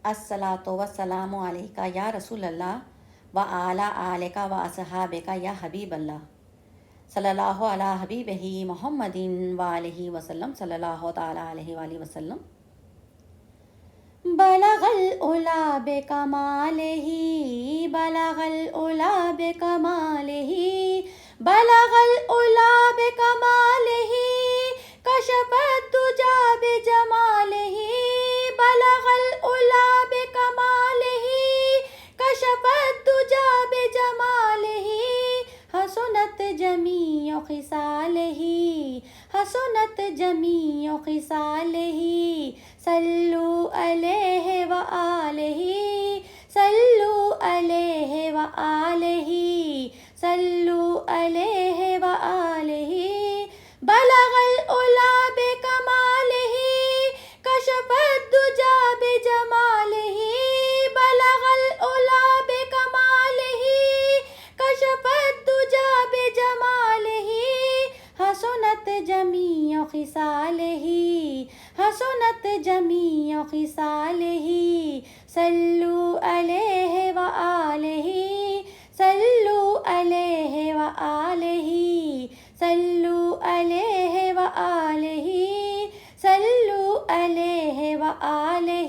الصلاۃ والسلام علیکہ یا رسول اللہ و اعلیٰ آلکہ و اصحابکہ یا حبیب اللہ صلی اللہ علیہ حبیبہ محمد و آلہ وسلم صلی اللہ تعالیٰ علیہ وآلہ وسلم. بلغ العلا بکمالہ بلغ العلا بکمالہ بلغ العلا بکمالہ کشف الدجى بجمالہ بلغ العلا بکمالہ کشف الدجى بجمالہ حسنت جمیع خصالہ حسنت جمیع خصالہ صلو علیہ وآلہ صلو علیہ وآلہ صلو علیہ وآلہ بلغ العلا بکمالہ کشف الدجى بجمالہ بلغ العلا بکمالہ کشف الدجى بجمالہ حسنت جمیع خصالہ حسنت جمیع خصالہ صلو علیہ وآلہ صلو علیہ وآلہ صلو علیہ وآلہ صلو علیہ وآلہ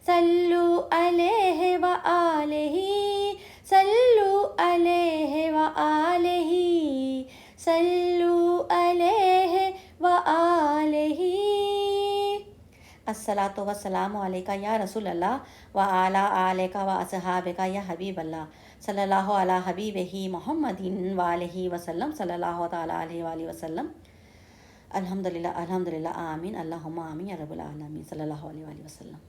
صلو علیہ وآلہ صلو علیہ وآلہ صلو علیہ وآلہ. الصلاۃ والسلام علیکہ یا رسول اللہ و اعلیٰ آلکہ و اصحابکہ یا حبیب اللہ صلی اللہ علیہ حبیبہ محمد و آلہ وسلم صلی اللہ تعالیٰ علیہ وآلہ وسلم. الحمدللہ الحمدللہ آمین اللہم آمین یا رب العالمین صلی اللہ علیہ وآلہ وسلم.